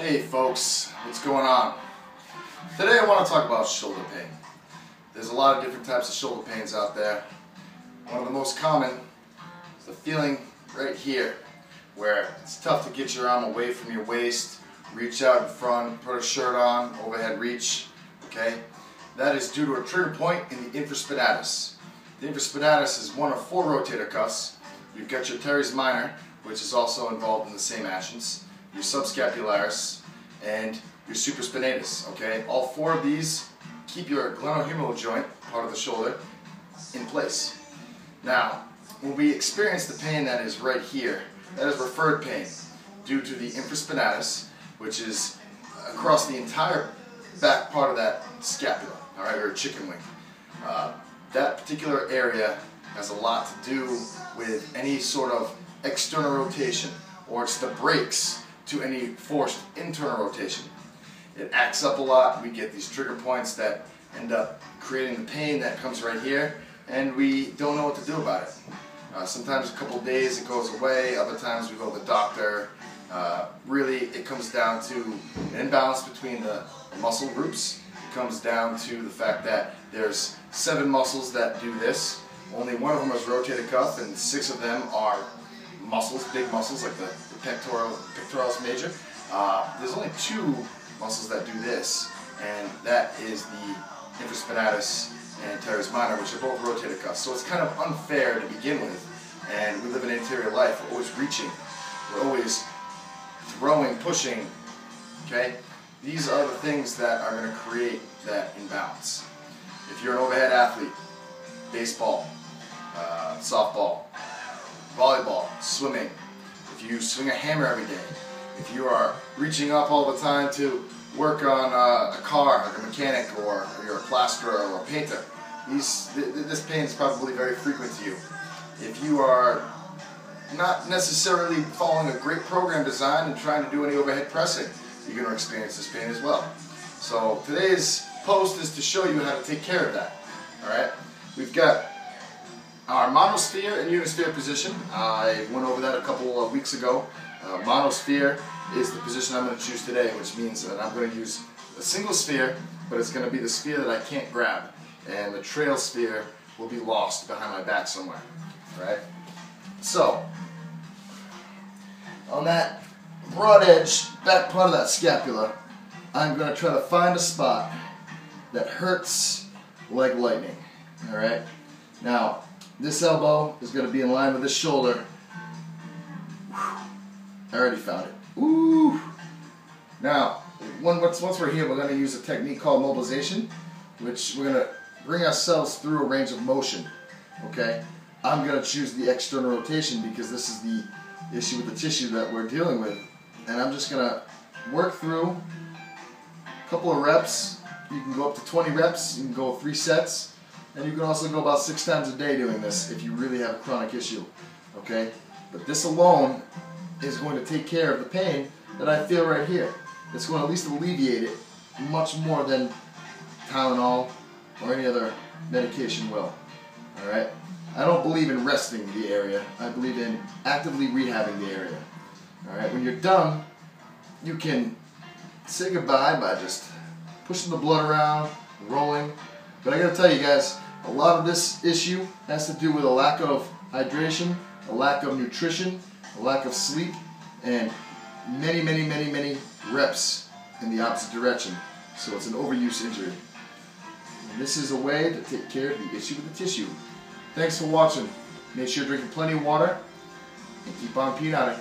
Hey folks, what's going on? Today I want to talk about shoulder pain. There's a lot of different types of shoulder pains out there. One of the most common is the feeling right here, where it's tough to get your arm away from your waist, reach out in front, put a shirt on, overhead reach, okay? That is due to a trigger point in the infraspinatus. The infraspinatus is one of four rotator cuffs. You've got your teres minor, which is also involved in the same actions, your subscapularis, and your supraspinatus, okay? All four of these keep your glenohumeral joint, part of the shoulder, in place. Now, when we experience the pain that is right here, that is referred pain due to the infraspinatus, which is across the entire back part of that scapula, all right, or chicken wing. That particular area has a lot to do with any sort of external rotation, or it's the brakes to any forced internal rotation. It acts up a lot. We get these trigger points that end up creating the pain that comes right here, and we don't know what to do about it. Sometimes a couple days it goes away, other times we go to the doctor. Really, it comes down to an imbalance between the muscle groups. It comes down to the fact that there's 7 muscles that do this. Only one of them is rotator cuff, and 6 of them are muscles, big muscles like the pectoralis major. There's only 2 muscles that do this, and that is the infraspinatus and teres minor, which are both rotator cuffs. So it's kind of unfair to begin with, and we live an anterior life. We're always reaching, we're always throwing, pushing, okay? These are the things that are going to create that imbalance. If you're an overhead athlete, baseball, softball, volleyball, swimming, if you swing a hammer every day, if you are reaching up all the time to work on a car, like a mechanic, or you're a plasterer or a painter, this pain is probably very frequent to you. If you are not necessarily following a great program design and trying to do any overhead pressing, you're going to experience this pain as well. So today's post is to show you how to take care of that. Alright? We've got our monosphere and unisphere position. I went over that a couple of weeks ago. Monosphere is the position I'm going to choose today, which means that I'm going to use a single sphere, but it's going to be the sphere that I can't grab, and the trail sphere will be lost behind my back somewhere. Right? So, on that broad edge, back part of that scapula, I'm going to try to find a spot that hurts like lightning. Alright? Now, this elbow is going to be in line with this shoulder. I already found it. Ooh! Now, once we're here, we're going to use a technique called mobilization, which we're going to bring ourselves through a range of motion. Okay? I'm going to choose the external rotation because this is the issue with the tissue that we're dealing with. And I'm just going to work through a couple of reps. You can go up to 20 reps. You can go 3 sets. And you can also go about 6 times a day doing this if you really have a chronic issue. Okay? But this alone is going to take care of the pain that I feel right here. It's going to at least alleviate it much more than Tylenol or any other medication will. Alright? I don't believe in resting the area. I believe in actively rehabbing the area. Alright? When you're done, you can say goodbye by just pushing the blood around, rolling. But I gotta tell you guys, a lot of this issue has to do with a lack of hydration, a lack of nutrition, a lack of sleep, and many reps in the opposite direction. So it's an overuse injury. And this is a way to take care of the issue with the tissue. Thanks for watching. Make sure you're drinking plenty of water and keep on peanutting.